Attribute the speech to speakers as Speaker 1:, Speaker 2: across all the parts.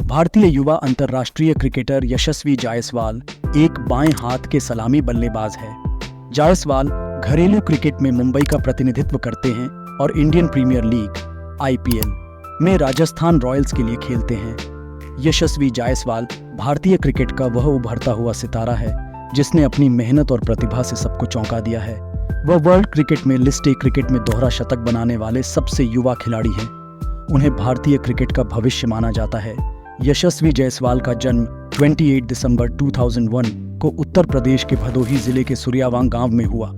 Speaker 1: भारतीय युवा अंतर्राष्ट्रीय क्रिकेटर यशस्वी जायसवाल एक बाएं हाथ के सलामी बल्लेबाज है। जायसवाल घरेलू क्रिकेट में मुंबई का प्रतिनिधित्व करते हैं और इंडियन प्रीमियर लीग (आईपीएल) में राजस्थान रॉयल्स के लिए खेलते हैं। यशस्वी जायसवाल भारतीय क्रिकेट का वह उभरता हुआ सितारा है जिसने अपनी मेहनत और प्रतिभा से सबको चौंका दिया है। वह वर्ल्ड क्रिकेट में लिस्ट ए क्रिकेट में दोहरा शतक बनाने वाले सबसे युवा खिलाड़ी हैं। उन्हें भारतीय क्रिकेट का भविष्य माना जाता है। यशस्वी जायसवाल का जन्म 28 दिसंबर 2001 को उत्तर प्रदेश के भदोही जिले के सूर्यावांग गांव में हुआ।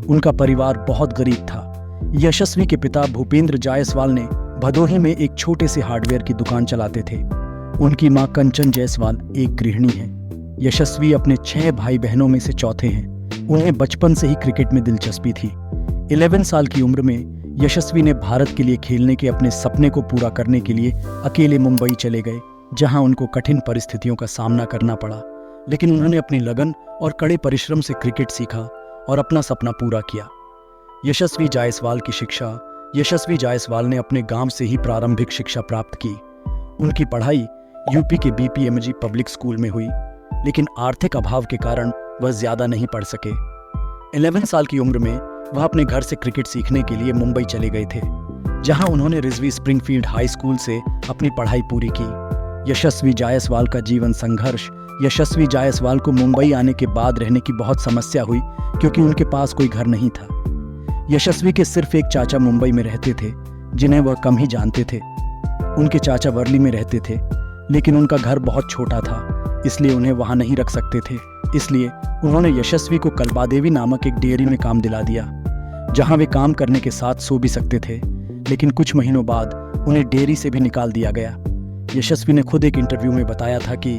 Speaker 1: उनका परिवार बहुत गरीब था। यशस्वी के पिता भूपेंद्र जायसवाल ने भदोही में एक छोटे से हार्डवेयर की दुकान चलाते थे। उनकी मां कंचन जायसवाल एक गृहिणी है। यशस्वी अपने 6 भाई बहनों में से चौथे हैं। उन्हें बचपन से ही क्रिकेट में दिलचस्पी थी। 11 साल की उम्र में यशस्वी ने भारत के लिए खेलने के अपने सपने को पूरा करने के लिए अकेले मुंबई चले गए, जहां उनको कठिन परिस्थितियों का सामना करना पड़ा। लेकिन उन्होंने अपनी लगन और कड़े परिश्रम से क्रिकेट सीखा और अपना सपना पूरा किया। यशस्वी जायसवाल की शिक्षा। यशस्वी जायसवाल ने अपने गांव से ही प्रारंभिक शिक्षा प्राप्त की। उनकी पढ़ाई यूपी के बीपीएमजी पब्लिक स्कूल में हुई, लेकिन आर्थिक अभाव के कारण वह ज्यादा नहीं पढ़ सके। 11 साल की उम्र में वह अपने घर से क्रिकेट सीखने के लिए मुंबई चले गए थे, जहां उन्होंने रिजवी स्प्रिंगफील्ड हाई स्कूल से अपनी पढ़ाई पूरी की। यशस्वी जायसवाल का जीवन संघर्ष। यशस्वी जायसवाल को मुंबई आने के बाद रहने की बहुत समस्या हुई क्योंकि उनके पास कोई घर नहीं था। यशस्वी के सिर्फ एक चाचा मुंबई में रहते थे, जिन्हें वह कम ही जानते थे। उनके चाचा वर्ली में रहते थे, लेकिन उनका घर बहुत छोटा था, इसलिए उन्हें वहां नहीं रख सकते थे। इसलिए उन्होंने यशस्वी को कल्बादेवी नामक एक डेयरी में काम दिला दिया, जहां वे काम करने के साथ सो भी सकते थे। लेकिन कुछ महीनों बाद उन्हें डेयरी से भी निकाल दिया गया। यशस्वी ने खुद एक इंटरव्यू में बताया था कि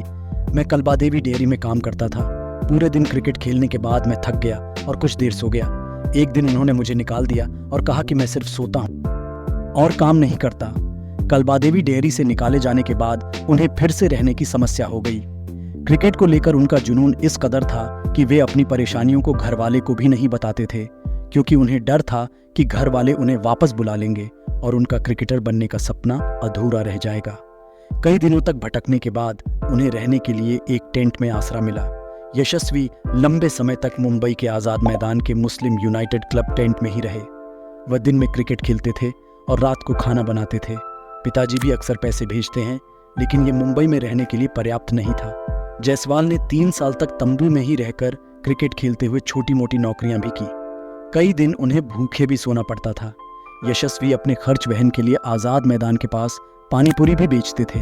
Speaker 1: मैं कल्बादेवी डेयरी में काम करता था। पूरे दिन क्रिकेट खेलने के बाद मैं थक गया और कुछ देर सो गया। एक दिन उन्होंने मुझे निकाल दिया और कहा कि मैं सिर्फ सोता हूँ और काम नहीं करता। कल्बादेवी डेयरी से निकाले जाने के बाद उन्हें फिर से रहने की समस्या हो गई। क्रिकेट को लेकर उनका जुनून इस कदर था कि वे अपनी परेशानियों को घर वाले को भी नहीं बताते थे, क्योंकि उन्हें डर था कि घर वाले उन्हें वापस बुला लेंगे और उनका क्रिकेटर बनने का सपना अधूरा रह जाएगा। कई दिनों तक भटकने के बाद उन्हें रहने के लिए एक टेंट में आसरा मिला। यशस्वी लंबे समय तक मुंबई के आज़ाद मैदान के मुस्लिम यूनाइटेड क्लब टेंट में ही रहे। वह दिन में क्रिकेट खेलते थे और रात को खाना बनाते थे। पिताजी भी अक्सर पैसे भेजते हैं, लेकिन ये मुंबई में रहने के लिए पर्याप्त नहीं था। जायसवाल ने 3 साल तक तंबू में ही रहकर क्रिकेट खेलते हुए छोटी मोटी नौकरियां भी की। कई दिन उन्हें भूखे भी सोना पड़ता था। यशस्वी अपने खर्च वहन के लिए आज़ाद मैदान के पास पानीपुरी भी बेचते थे।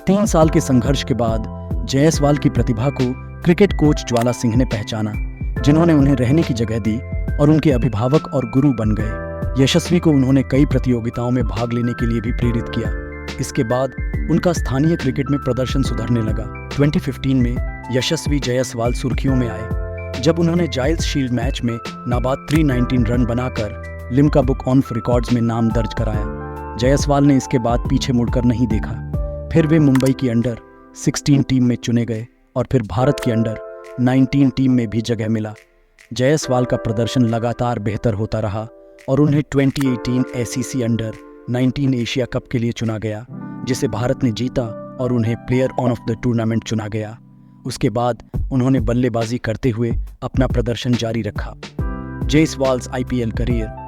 Speaker 1: 3 साल के संघर्ष के बाद जायसवाल की प्रतिभा को क्रिकेट कोच ज्वाला सिंह ने पहचाना, जिन्होंने उन्हें रहने की जगह दी और उनके अभिभावक और गुरु बन गए। यशस्वी को उन्होंने कई प्रतियोगिताओं में भाग लेने के लिए भी प्रेरित किया। इसके बाद उनका स्थानीय क्रिकेट में प्रदर्शन सुधरने लगा। 2015 में यशस्वी जायसवाल सुर्खियों में आए, जब उन्होंने जाइल्स शील्ड मैच में नाबाद 319 रन बनाकर लिम्का बुक ऑफ रिकॉर्ड्स में नाम दर्ज कराया। जायसवाल ने इसके बाद पीछे मुड़कर नहीं देखा। फिर वे मुंबई की अंडर 16 टीम में चुने गए और फिर भारत की अंडर 19 टीम में भी जगह मिला। जायसवाल का प्रदर्शन लगातार बेहतर होता रहा और उन्हें 2018 एसीसी अंडर 19 एशिया कप के लिए चुना गया, जिसे भारत ने जीता और उन्हें प्लेयर ऑफ द टूर्नामेंट चुना गया। उसके बाद उन्होंने बल्लेबाजी करते हुए अपना प्रदर्शन जारी रखा। जायसवाल्स आईपीएल करियर।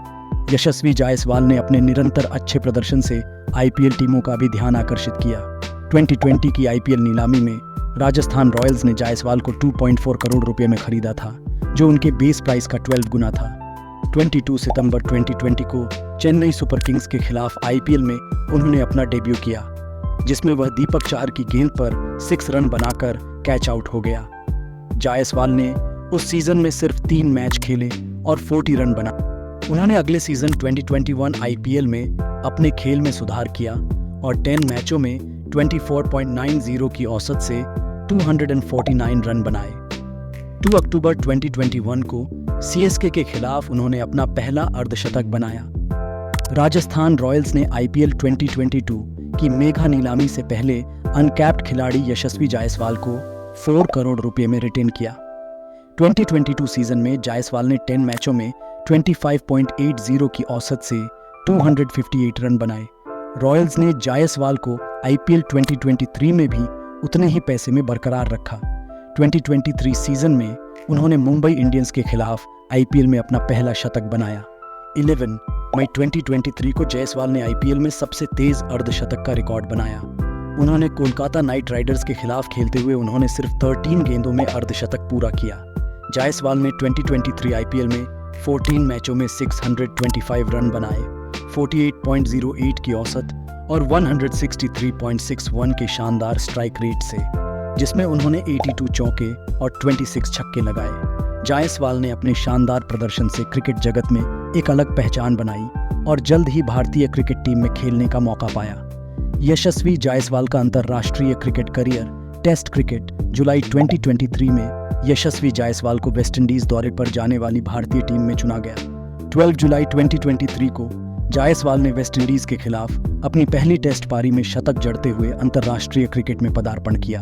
Speaker 1: यशस्वी जायसवाल ने अपने निरंतर अच्छे प्रदर्शन से आईपीएल टीमों का भी ध्यान आकर्षित किया। 2020 की आईपीएल नीलामी में राजस्थान रॉयल्स ने जायसवाल को 2.4 करोड़ रुपए में खरीदा था, जो उनके बेस प्राइस का 12 गुना था। 22 सितंबर 2020 को चेन्नई सुपर किंग्स के खिलाफ आईपीएल में उन्होंने अपना डेब्यू किया, जिसमें वह दीपक चाहर की गेंद पर 6 रन बनाकर कैच आउट हो गया। जायसवाल ने उस सीजन में सिर्फ 3 मैच खेले और 40 रन बना। उन्होंने अगले सीजन 2021 आईपीएल में अपने खेल में सुधार किया और 10 मैचों में 24.90 की औसत से 249 रन बनाए। 2 अक्टूबर 2021 को सीएसके के खिलाफ उन्होंने अपना पहला अर्धशतक बनाया। राजस्थान रॉयल्स ने आईपीएल 2022 की मेगा नीलामी से पहले अनकैप्ड खिलाड़ी यशस्वी जायसवाल को 4 करोड़ रुपए में रिटेन किया। 2022 सीजन में जायसवाल ने 10 मैचों में 25.80 की औसत से 258 रन बनाए रॉयल्स ने जायसवाल को आईपीएल 2023 में भी उतने ही पैसे में बरकरार रखा। 2023 सीजन में उन्होंने मुंबई इंडियंस के खिलाफ आईपीएल में अपना पहला शतक बनाया। 11 मई 2023 को जायसवाल ने आईपीएल में सबसे तेज अर्धशतक का रिकॉर्ड बनाया। उन्होंने कोलकाता नाइट राइडर्स के खिलाफ खेलते हुए उन्होंने सिर्फ 13 गेंदों में अर्धशतक पूरा किया। जायसवाल ने 2023 आईपीएल में 14 मैचों में 625 रन बनाए, 48.08 की औसत और 163.61 के शानदार स्ट्राइक रेट से, जिसमें उन्होंने 82 चौके और 26 छक्के लगाए। जायसवाल ने अपने शानदार प्रदर्शन से क्रिकेट जगत में एक अलग पहचान बनाई और जल्द ही भारतीय क्रिकेट टीम में खेलने का मौका पाया। यशस्वी जायसवाल का अंतर्राष्ट्रीय क्रिकेट करियर टेस्ट क्रिकेट। जुलाई 2023 में यशस्वी जायसवाल को वेस्टइंडीज दौरे पर जाने वाली भारतीय टीम में चुना गया। 12 जुलाई 2023 को जायसवाल ने वेस्टइंडीज के खिलाफ अपनी पहली टेस्ट पारी में शतक जड़ते हुए अंतर्राष्ट्रीय क्रिकेट में पदार्पण किया।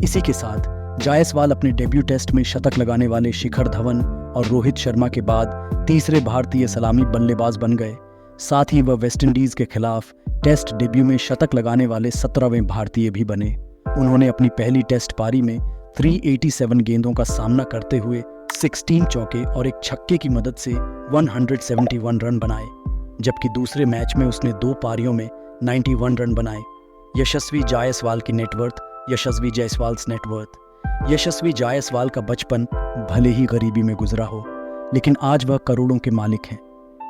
Speaker 1: इसी के साथ जायसवाल अपने डेब्यू टेस्ट में शतक लगाने वाले शिखर धवन और रोहित शर्मा के बाद तीसरे भारतीय सलामी बल्लेबाज बन गए। साथ ही वह वेस्टइंडीज के खिलाफ टेस्ट डेब्यू में शतक लगाने वाले 17वें भारतीय भी बने। उन्होंने अपनी पहली टेस्ट पारी में 387 गेंदों का सामना करते हुए 16 चौके और एक छक्के की मदद से 171 रन बनाए, जबकि दूसरे मैच में उसने 2 पारियों में 91 रन बनाए। यशस्वी जायसवाल की नेटवर्थ। यशस्वी जायसवाल्स नेटवर्थ। यशस्वी जायसवाल का बचपन भले ही गरीबी में गुजरा हो, लेकिन आज वह करोड़ों के मालिक हैं।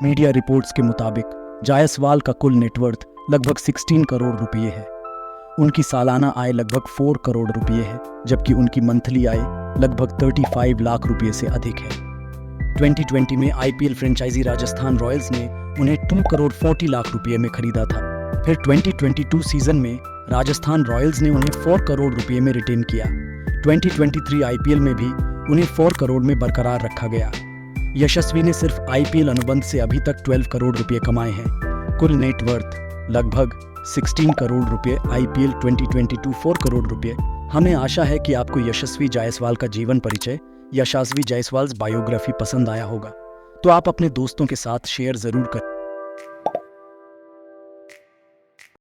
Speaker 1: मीडिया रिपोर्ट्स के मुताबिक जायसवाल का कुल नेटवर्थ लगभग 16 करोड़ रुपये है। उनकी सालाना आय लगभग 4 करोड़ रुपये है, जबकि उनकी मंथली आय लगभग 35 लाख रुपये से अधिक है। 2020 में आईपीएल फ्रेंचाइजी राजस्थान रॉयल्स ने उन्हें 2 करोड़ 40 लाख रुपये में खरीदा था। फिर 2022 सीजन में राजस्थान रॉयल्स ने उन्हें 4 करोड़ रुपये में रिटेन किया। 2023 आईपीएल में भी उन्हें 4 करोड़ में बरकरार रखा गया। यशस्वी ने सिर्फ आईपीएल अनुबंध से अभी तक 12 करोड़ रुपये कमाए हैं। कुल नेटवर्थ लगभग 16 करोड़ रुपये। आईपीएल 2022 4 करोड़ रुपये। हमें आशा है कि आपको यशस्वी जायसवाल का जीवन परिचय, यशस्वी जायसवाल बायोग्राफी पसंद आया होगा, तो आप अपने दोस्तों के साथ शेयर जरूर करें।